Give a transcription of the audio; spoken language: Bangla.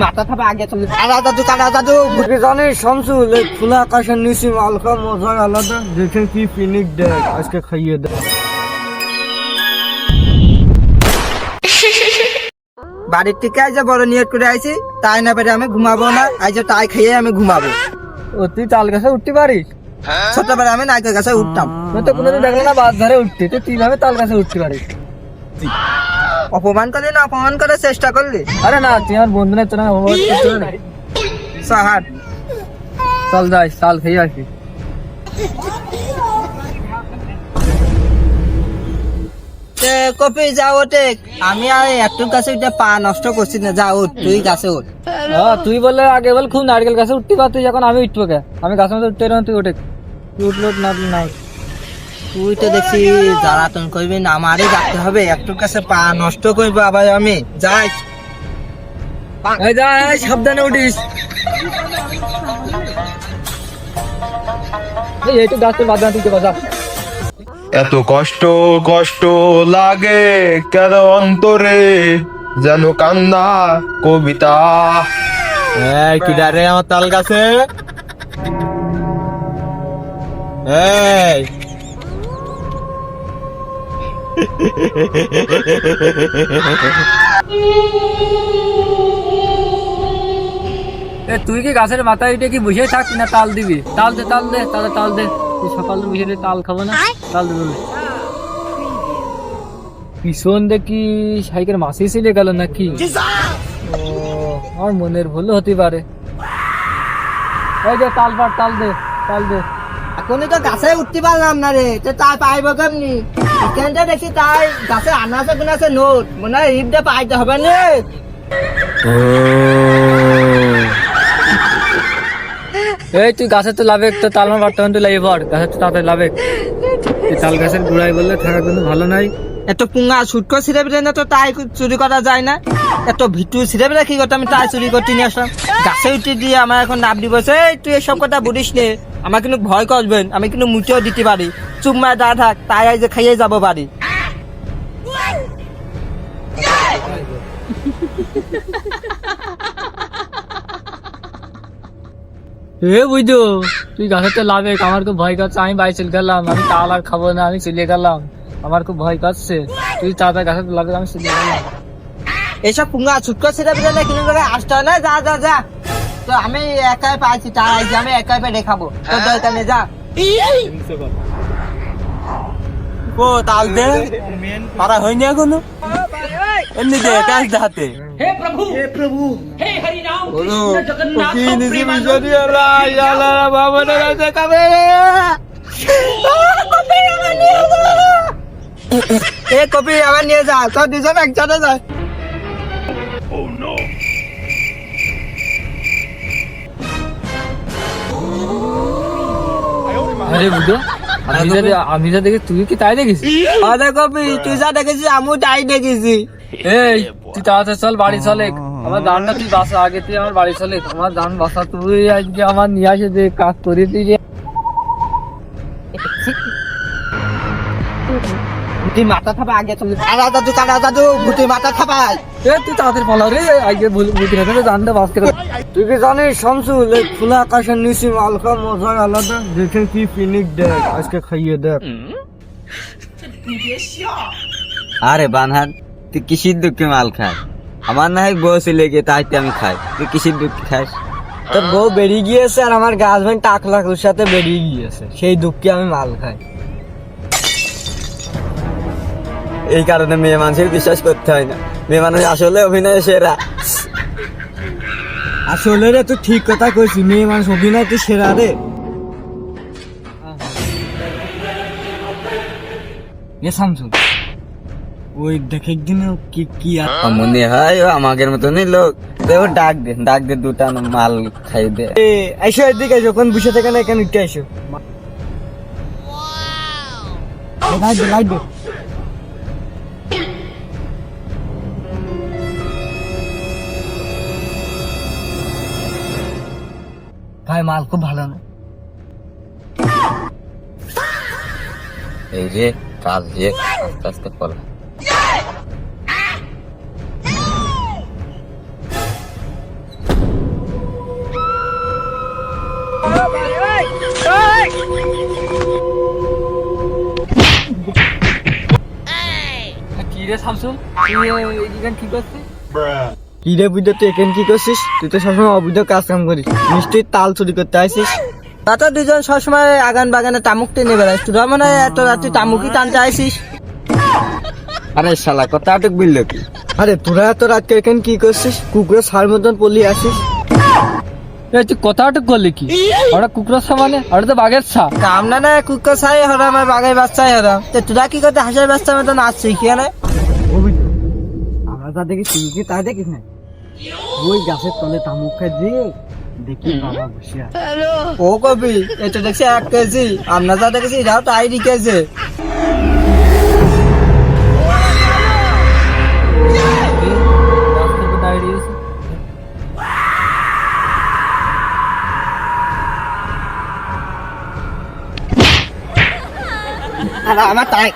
মাথা থাপা আগে চলে কানা দাদু জানিস শামসুল খোলা আকাশের নিচে মাল খাওয়া মজা আলাদা দেখে কি পিনিক দেখ আজকে খাইয়ে দেখ বাড়ির থেকে আজ বড় নিয়ত করে আইছি তাই না পেরে আমি ঘুমাবো না আজ তাই খাইয়ে আমি ঘুমাবো। ও তুই তাল গাছে উঠতে পারিস? ছোটবেলা আমি নাইকের গাছে উঠতাম, তো কোনোদিন দেখলাম না বাস ধরে উঠতে, তো তুই ভাবে তাল গাছে উঠতে পারিস? অপমান করলি না অপমান করার চেষ্টা করলি? আরে না তুই আমার বন্ধু না, তোর সাহার চল যাই তাল খেয়ে আসি। কপি যা ওঠে, আমি আর একটু গাছে উঠে পা নষ্ট করছি না, যা উঠ তুই গাছে উঠ। তুই বললে আগে বল খুব নারকেল গাছে উঠতে পারতিস, এখন আমি উঠবো কে? আমি গাছের মধ্যে উঠতে তুই ওঠে, তুই উঠলো না না তুই তো দেখছি জ্বালাতন করবি না, আমারই যাতে হবে, একটু কাছে পা নষ্ট করবো আবার আমি যাই। সাবধানে উঠিস, এইটু গাছের মাধ্যমে তুই বাজা। এত কষ্ট কষ্ট লাগে কেন অন্তরে, যেন কান্না কবিতা। কি ডারে আমার তাল গাছে? তুই কি গাছের মাথায় উঠে কি বসে থাকবি না তাল দিবি? তাল দে তাল দে তাহলে তাল দে, তুই সকালে বসে তাল খাবো না, তাল দে বলে। পিছন দেখি সাইকেল মাসি ছিলে গেল নাকি? আমার মনের ভুল হতে পারে। এই যে তাল পাট তাল দে তাল দে। এখনই তো গাছে উঠতে পারলাম না রে, তো তাই পাইব কেমনি? এখানটা দেখি তাই গাছে আনাচে গুনাছে নোট, মনে হয় রিপটা পাইতে হবে না। এই তুই গাছের তো লাভে তো তাল মার পারতে তুই লাগে পড়, গাছের তো তাড়াতাড়ি লাভে। তাল গাছের গোড়ায় বললে থাকার জন্য ভালো নাই। এত পুঙ্গা ছুটকো ছিঁড়ে বেড়ে না তো তাই চুরি করা যায় না, এত ভিটু ছিঁড়ে বেড়ে কি করতে আমি তাই চুরি করতে নিয়ে আসলাম। গাছে উঠে দিয়ে আমার এখন নাম দিব, তুই এসব কথা বুঝিস নে, আমার কিন্তু ভয় করবেন, আমি কিন্তু মুটেও দিতে পারি, চুপ মায় দা থাক, তাই আজ খাইয়ে যাবো বাড়ি। এ বুঝো তুই গাছের তো লাভে, আমার খুব ভয় করছে, আমি বাড়ি চলে গেলাম, আমি তাল আর খাবো না, আমি চলে গেলাম, আমার খুব ভয় করছে, তুই তাড়াতাড়ি গাছের তো লাভে, আমি চলে গেলাম। এসব পুঙ্গা ছুটকো ছেড়ে বেড়ে না কিন্তু আসতে হয় না, যা যা যা, তো আমি একাই পাইছি তার আইছি, আমি একাই পেয়ে দেখাবো, তোর দরকার নেই, যা। ও তাল দে পারা হয়নি এখনো, এমনি দে কাজ হাতে। हे प्रभु हे हरि राम कृष्ण जगन्नाथ प्रेमानंद बाबा ने कैसे कबे ए कॉपी आवाज নিয়ে যা, তো দুজন একসাথে যায়। ও নো আরে বুঝো আমি যা দেখি তুই কি তাই দেখিস? আরে কপি তুই যা দেখেছিস আমি তাই দেখেছি। এই তুই তাড়াতাড়ি চল বাড়ি চলে, আমার ধানটা তুই বাসা, আগে তুই আমার বাড়ি চলে, আমার ধান বাসা তুই আজকে আমার নিয়ে আসে যে কাজ করে তুই যে মাথা থাপা আগে চলে। কানা দাদু গুটি মাথা থাপাই, তুই তাড়াতাড়ি বলা রে আগে বুটি হাতে ধানটা বাস করে। তুই কি জানিস শামসুল খোলা আকাশের নিচে মাল খাওয়া মজা আলাদা দেখে কি পিনিক দেখ আজকে খাইয়ে দেখ। আরে বানহাত তুই কিসির দুঃখে মাল খাস? আমার না হয় বউ চলে গিয়ে তাই আমি খাই, তুই কিসির দুঃখে খাস? তোর বউ বেরিয়ে গিয়েছে আর আমার গাছবেন টাকলাকুর সাথে বেরিয়ে গিয়েছে, সেই দুঃখে আমি মাল খাই। এই কারণে মেয়ে মানুষের বিশ্বাস করতে হয় না, মেয়ে মানুষ আসলে অভিনয় সেরা। আসলে রে তুই ঠিক কথা কইছিস, মেয়ে মানুষ অভিনয় তুই সেরা রে। এ শামসুল ওই দেখে একদিন কি মনে হয় আমাদের মতনই লোক, ডাক দে দুটা মাল খাই দে। এসো এদিকে, যখন বসে থাকে না এখানে উঠে এসো, লাইট দে। ভাই মাল খুব ভালো না এই যে কাজ দিয়ে আস্তে আস্তে পড়া। কি রে শামসুল, তুই এখানে কি করছিস? কি রে বুঝতে তুই এখানে কি করছিস? তুই তো সবসময় অবৈধ কাজ কাম করিস, নিশ্চয়ই তাল চুরি করতে আসিস। তাতে দুজন সবসময় আগান বাগানে তামুক টেনে বেড়াস, তোরা মনে হয় এত রাত্রি তামুকই টানতে আসিস। আরে শালা কথা আটক বললো কি? আরে তোরা এত রাতকে এখানে কি করছিস? কুকুরের সার মতন পলি আসিস। তুই কথা আটক করলি কি? ওরা কুকুরের সামানে, ওরা তো বাঘের ছা। আমরা না কুকুর ছাই হরাম আর বাঘের বাচ্চাই হরাম, তো তোরা কি করতে হাঁসের বাচ্চার মতন আসছিস কি? আমরা যা দেখি তুই কি তাই দেখিস না? ওই গাছের তলে তামুক খাই দিয়ে দেখি বাবা বসে আছে। ও কবি, এটা দেখছি 1 কেজি, আমরা যা দেখেছি এটাও তাই লিখেছে। আমার তাই